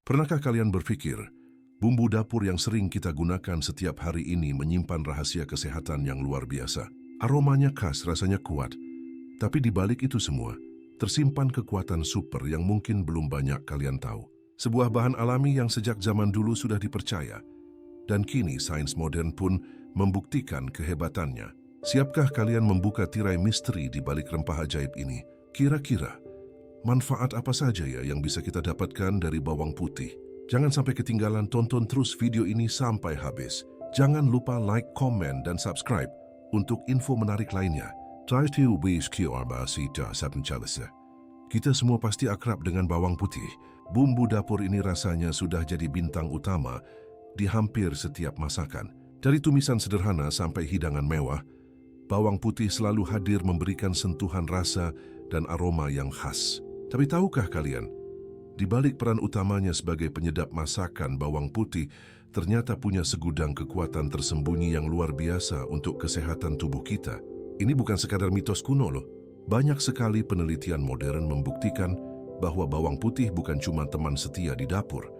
Pernahkah kalian berpikir, bumbu dapur yang sering kita gunakan setiap hari ini menyimpan rahasia kesehatan yang luar biasa? Aromanya khas, rasanya kuat. Tapi di balik itu semua, tersimpan kekuatan super yang mungkin belum banyak kalian tahu. Sebuah bahan alami yang sejak zaman dulu sudah dipercaya. Dan kini sains modern pun membuktikan kehebatannya. Siapkah kalian membuka tirai misteri di balik rempah ajaib ini? Kira-kira, manfaat apa saja ya yang bisa kita dapatkan dari bawang putih? Jangan sampai ketinggalan, tonton terus video ini sampai habis. Jangan lupa like, komen, dan subscribe untuk info menarik lainnya. Kita semua pasti akrab dengan bawang putih. Bumbu dapur ini rasanya sudah jadi bintang utama di hampir setiap masakan. Dari tumisan sederhana sampai hidangan mewah, bawang putih selalu hadir memberikan sentuhan rasa dan aroma yang khas. Tapi tahukah kalian, di balik peran utamanya sebagai penyedap masakan, bawang putih ternyata punya segudang kekuatan tersembunyi yang luar biasa untuk kesehatan tubuh kita. Ini bukan sekadar mitos kuno loh. Banyak sekali penelitian modern membuktikan bahwa bawang putih bukan cuma teman setia di dapur,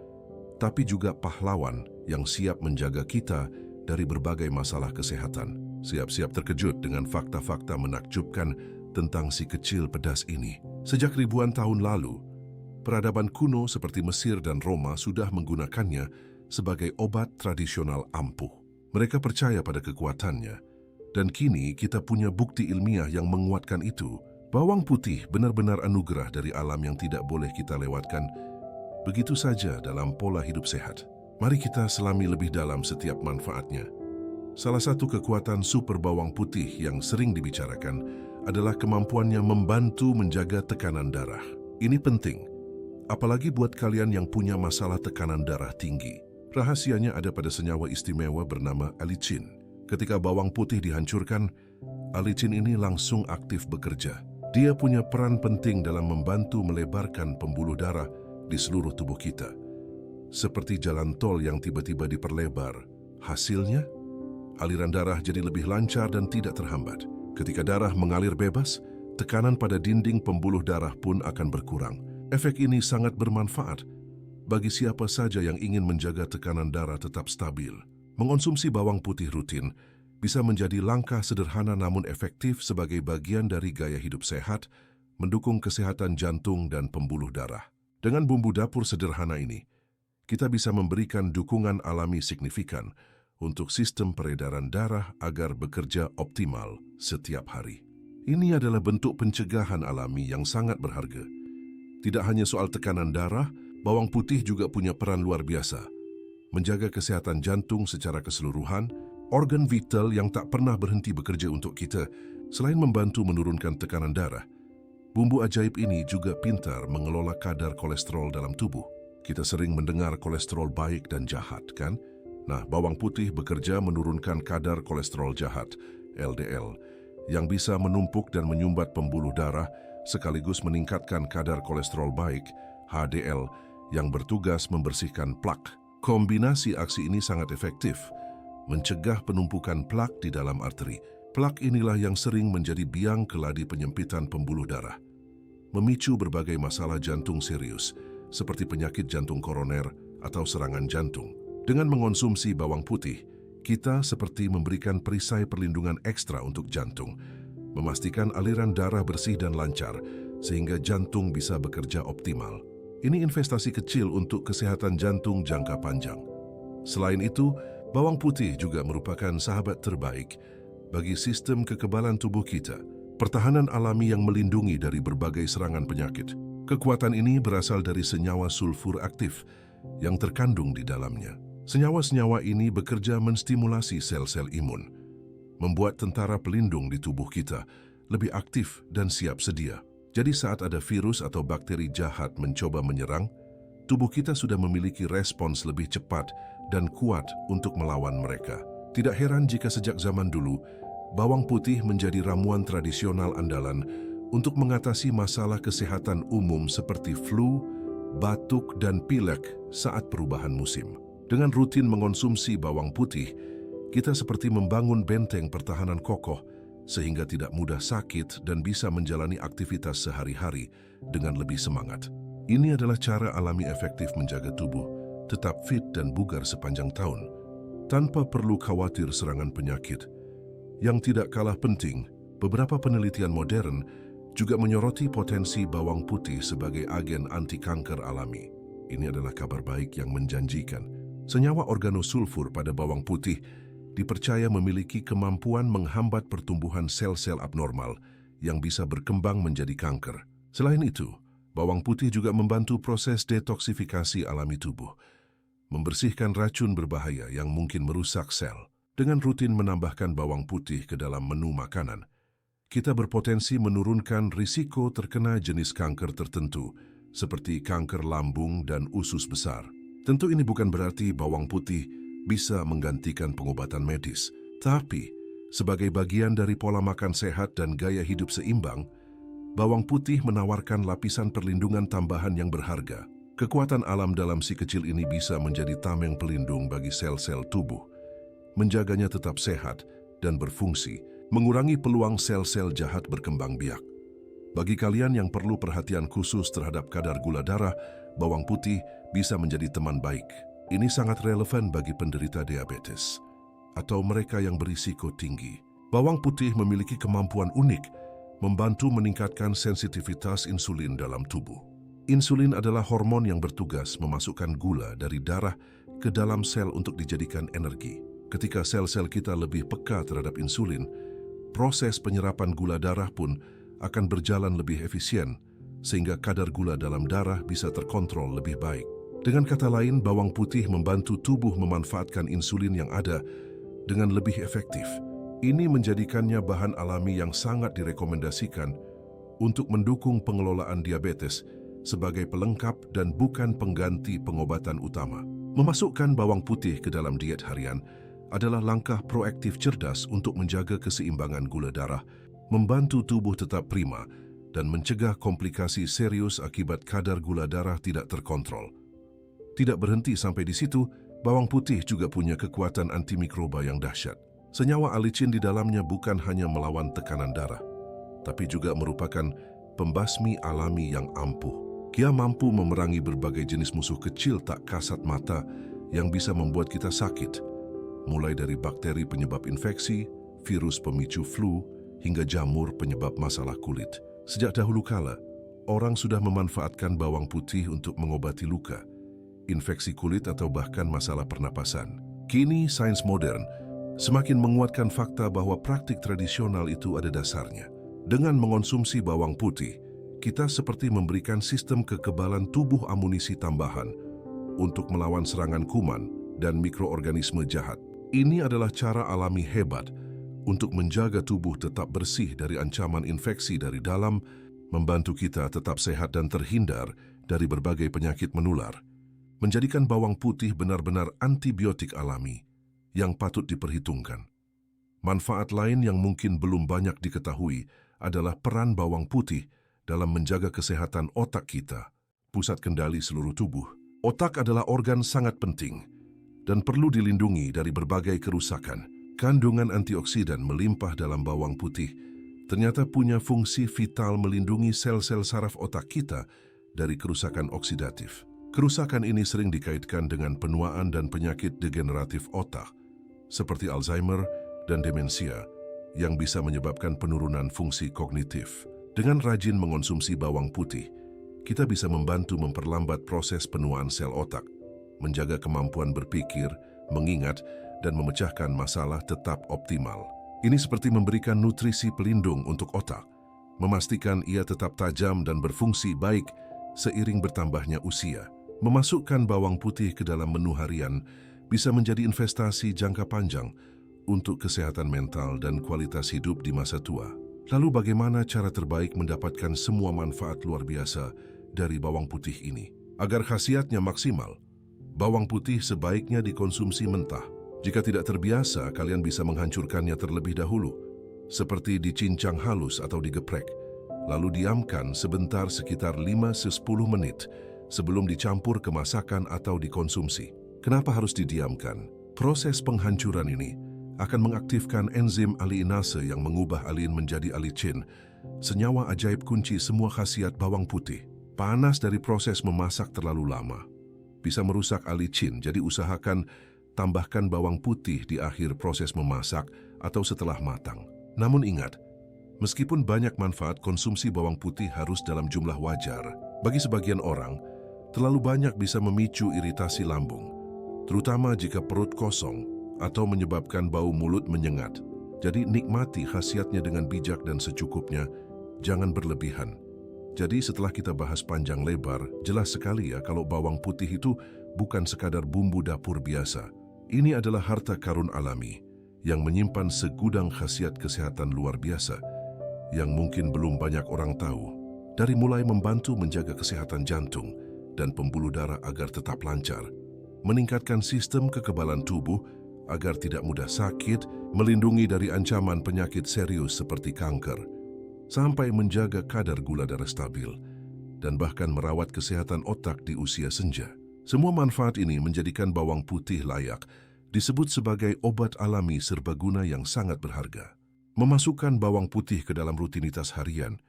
tapi juga pahlawan yang siap menjaga kita dari berbagai masalah kesehatan. Siap-siap terkejut dengan fakta-fakta menakjubkan tentang si kecil pedas ini. Sejak ribuan tahun lalu, peradaban kuno seperti Mesir dan Roma sudah menggunakannya sebagai obat tradisional ampuh. Mereka percaya pada kekuatannya, dan kini kita punya bukti ilmiah yang menguatkan itu. Bawang putih benar-benar anugerah dari alam yang tidak boleh kita lewatkan begitu saja dalam pola hidup sehat. Mari kita selami lebih dalam setiap manfaatnya. Salah satu kekuatan super bawang putih yang sering dibicarakan adalah kemampuannya membantu menjaga tekanan darah. Ini penting, apalagi buat kalian yang punya masalah tekanan darah tinggi. Rahasianya ada pada senyawa istimewa bernama allicin. Ketika bawang putih dihancurkan, allicin ini langsung aktif bekerja. Dia punya peran penting dalam membantu melebarkan pembuluh darah di seluruh tubuh kita. Seperti jalan tol yang tiba-tiba diperlebar. Hasilnya, aliran darah jadi lebih lancar dan tidak terhambat. Ketika darah mengalir bebas, tekanan pada dinding pembuluh darah pun akan berkurang. Efek ini sangat bermanfaat bagi siapa saja yang ingin menjaga tekanan darah tetap stabil. Mengonsumsi bawang putih rutin bisa menjadi langkah sederhana namun efektif sebagai bagian dari gaya hidup sehat, mendukung kesehatan jantung dan pembuluh darah. Dengan bumbu dapur sederhana ini, kita bisa memberikan dukungan alami signifikan untuk sistem peredaran darah agar bekerja optimal setiap hari. Ini adalah bentuk pencegahan alami yang sangat berharga. Tidak hanya soal tekanan darah, bawang putih juga punya peran luar biasa. Menjaga kesehatan jantung secara keseluruhan, organ vital yang tak pernah berhenti bekerja untuk kita. Selain membantu menurunkan tekanan darah, bumbu ajaib ini juga pintar mengelola kadar kolesterol dalam tubuh. Kita sering mendengar kolesterol baik dan jahat, kan? Nah, bawang putih bekerja menurunkan kadar kolesterol jahat, LDL, yang bisa menumpuk dan menyumbat pembuluh darah, sekaligus meningkatkan kadar kolesterol baik, HDL, yang bertugas membersihkan plak. Kombinasi aksi ini sangat efektif, mencegah penumpukan plak di dalam arteri. Plak inilah yang sering menjadi biang keladi penyempitan pembuluh darah, memicu berbagai masalah jantung serius, seperti penyakit jantung koroner atau serangan jantung. Dengan mengonsumsi bawang putih, kita seperti memberikan perisai perlindungan ekstra untuk jantung, memastikan aliran darah bersih dan lancar, sehingga jantung bisa bekerja optimal. Ini investasi kecil untuk kesehatan jantung jangka panjang. Selain itu, bawang putih juga merupakan sahabat terbaik bagi sistem kekebalan tubuh kita, pertahanan alami yang melindungi dari berbagai serangan penyakit. Kekuatan ini berasal dari senyawa sulfur aktif yang terkandung di dalamnya. Senyawa-senyawa ini bekerja menstimulasi sel-sel imun, membuat tentara pelindung di tubuh kita lebih aktif dan siap sedia. Jadi saat ada virus atau bakteri jahat mencoba menyerang, tubuh kita sudah memiliki respons lebih cepat dan kuat untuk melawan mereka. Tidak heran jika sejak zaman dulu, bawang putih menjadi ramuan tradisional andalan untuk mengatasi masalah kesehatan umum seperti flu, batuk, dan pilek saat perubahan musim. Dengan rutin mengonsumsi bawang putih, kita seperti membangun benteng pertahanan kokoh sehingga tidak mudah sakit dan bisa menjalani aktivitas sehari-hari dengan lebih semangat. Ini adalah cara alami efektif menjaga tubuh tetap fit dan bugar sepanjang tahun, tanpa perlu khawatir serangan penyakit. Yang tidak kalah penting, beberapa penelitian modern juga menyoroti potensi bawang putih sebagai agen anti kanker alami. Ini adalah kabar baik yang menjanjikan. Senyawa organosulfur pada bawang putih dipercaya memiliki kemampuan menghambat pertumbuhan sel-sel abnormal yang bisa berkembang menjadi kanker. Selain itu, bawang putih juga membantu proses detoksifikasi alami tubuh, membersihkan racun berbahaya yang mungkin merusak sel. Dengan rutin menambahkan bawang putih ke dalam menu makanan, kita berpotensi menurunkan risiko terkena jenis kanker tertentu, seperti kanker lambung dan usus besar. Tentu ini bukan berarti bawang putih bisa menggantikan pengobatan medis, tapi sebagai bagian dari pola makan sehat dan gaya hidup seimbang, bawang putih menawarkan lapisan perlindungan tambahan yang berharga. Kekuatan alam dalam si kecil ini bisa menjadi tameng pelindung bagi sel-sel tubuh, menjaganya tetap sehat dan berfungsi, mengurangi peluang sel-sel jahat berkembang biak. Bagi kalian yang perlu perhatian khusus terhadap kadar gula darah, bawang putih bisa menjadi teman baik. Ini sangat relevan bagi penderita diabetes atau mereka yang berisiko tinggi. Bawang putih memiliki kemampuan unik membantu meningkatkan sensitivitas insulin dalam tubuh. Insulin adalah hormon yang bertugas memasukkan gula dari darah ke dalam sel untuk dijadikan energi. Ketika sel-sel kita lebih peka terhadap insulin, proses penyerapan gula darah pun akan berjalan lebih efisien, sehingga kadar gula dalam darah bisa terkontrol lebih baik. Dengan kata lain, bawang putih membantu tubuh memanfaatkan insulin yang ada dengan lebih efektif. Ini menjadikannya bahan alami yang sangat direkomendasikan untuk mendukung pengelolaan diabetes sebagai pelengkap dan bukan pengganti pengobatan utama. Memasukkan bawang putih ke dalam diet harian adalah langkah proaktif cerdas untuk menjaga keseimbangan gula darah, membantu tubuh tetap prima, dan mencegah komplikasi serius akibat kadar gula darah tidak terkontrol. Tidak berhenti sampai di situ, bawang putih juga punya kekuatan antimikroba yang dahsyat. Senyawa alicin di dalamnya bukan hanya melawan tekanan darah, tapi juga merupakan pembasmi alami yang ampuh. Ia mampu memerangi berbagai jenis musuh kecil tak kasat mata yang bisa membuat kita sakit, mulai dari bakteri penyebab infeksi, virus pemicu flu, hingga jamur penyebab masalah kulit. Sejak dahulu kala, orang sudah memanfaatkan bawang putih untuk mengobati luka, infeksi kulit atau bahkan masalah pernapasan. Kini, sains modern semakin menguatkan fakta bahwa praktik tradisional itu ada dasarnya. Dengan mengonsumsi bawang putih, kita seperti memberikan sistem kekebalan tubuh amunisi tambahan untuk melawan serangan kuman dan mikroorganisme jahat. Ini adalah cara alami hebat untuk menjaga tubuh tetap bersih dari ancaman infeksi dari dalam, membantu kita tetap sehat dan terhindar dari berbagai penyakit menular. Menjadikan bawang putih benar-benar antibiotik alami yang patut diperhitungkan. Manfaat lain yang mungkin belum banyak diketahui adalah peran bawang putih dalam menjaga kesehatan otak kita, pusat kendali seluruh tubuh. Otak adalah organ sangat penting dan perlu dilindungi dari berbagai kerusakan. Kandungan antioksidan melimpah dalam bawang putih ternyata punya fungsi vital melindungi sel-sel saraf otak kita dari kerusakan oksidatif. Kerusakan ini sering dikaitkan dengan penuaan dan penyakit degeneratif otak, seperti Alzheimer dan demensia, yang bisa menyebabkan penurunan fungsi kognitif. Dengan rajin mengonsumsi bawang putih, kita bisa membantu memperlambat proses penuaan sel otak, menjaga kemampuan berpikir, mengingat, dan memecahkan masalah tetap optimal. Ini seperti memberikan nutrisi pelindung untuk otak, memastikan ia tetap tajam dan berfungsi baik seiring bertambahnya usia. Memasukkan bawang putih ke dalam menu harian bisa menjadi investasi jangka panjang untuk kesehatan mental dan kualitas hidup di masa tua. Lalu bagaimana cara terbaik mendapatkan semua manfaat luar biasa dari bawang putih ini? Agar khasiatnya maksimal, bawang putih sebaiknya dikonsumsi mentah. Jika tidak terbiasa, kalian bisa menghancurkannya terlebih dahulu, seperti dicincang halus atau digeprek, lalu diamkan sebentar sekitar 5-10 menit sebelum dicampur ke masakan atau dikonsumsi. Kenapa harus didiamkan? Proses penghancuran ini akan mengaktifkan enzim aliinase yang mengubah alin menjadi alicin, senyawa ajaib kunci semua khasiat bawang putih. Panas dari proses memasak terlalu lama bisa merusak alicin, jadi usahakan tambahkan bawang putih di akhir proses memasak atau setelah matang. Namun ingat, meskipun banyak manfaat, konsumsi bawang putih harus dalam jumlah wajar. Bagi sebagian orang, terlalu banyak bisa memicu iritasi lambung, terutama jika perut kosong atau menyebabkan bau mulut menyengat. Jadi nikmati khasiatnya dengan bijak dan secukupnya, jangan berlebihan. Jadi setelah kita bahas panjang lebar, jelas sekali ya kalau bawang putih itu bukan sekadar bumbu dapur biasa. Ini adalah harta karun alami yang menyimpan segudang khasiat kesehatan luar biasa yang mungkin belum banyak orang tahu. Dari mulai membantu menjaga kesehatan jantung dan pembuluh darah agar tetap lancar, meningkatkan sistem kekebalan tubuh agar tidak mudah sakit, melindungi dari ancaman penyakit serius seperti kanker, sampai menjaga kadar gula darah stabil, dan bahkan merawat kesehatan otak di usia senja. Semua manfaat ini menjadikan bawang putih layak disebut sebagai obat alami serbaguna yang sangat berharga. Memasukkan bawang putih ke dalam rutinitas harian,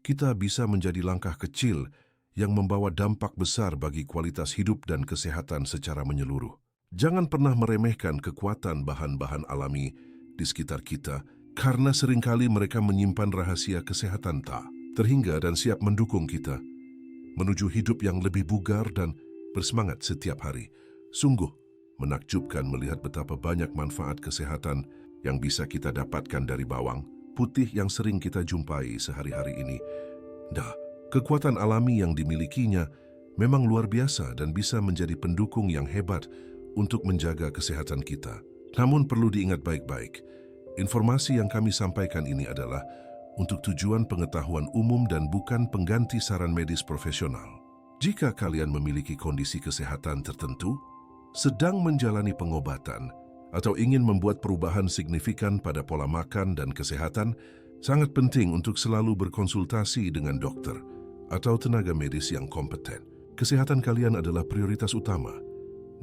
kita bisa menjadi langkah kecil yang membawa dampak besar bagi kualitas hidup dan kesehatan secara menyeluruh. Jangan pernah meremehkan kekuatan bahan-bahan alami di sekitar kita, karena seringkali mereka menyimpan rahasia kesehatan tak terhingga dan siap mendukung kita menuju hidup yang lebih bugar dan bersemangat setiap hari. Sungguh menakjubkan melihat betapa banyak manfaat kesehatan yang bisa kita dapatkan dari bawang putih yang sering kita jumpai sehari-hari ini. Kekuatan alami yang dimilikinya memang luar biasa dan bisa menjadi pendukung yang hebat untuk menjaga kesehatan kita. Namun perlu diingat baik-baik, informasi yang kami sampaikan ini adalah untuk tujuan pengetahuan umum dan bukan pengganti saran medis profesional. Jika kalian memiliki kondisi kesehatan tertentu, sedang menjalani pengobatan, atau ingin membuat perubahan signifikan pada pola makan dan kesehatan, sangat penting untuk selalu berkonsultasi dengan dokter atau tenaga medis yang kompeten. Kesehatan kalian adalah prioritas utama,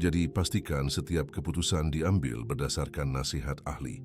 jadi pastikan setiap keputusan diambil berdasarkan nasihat ahli.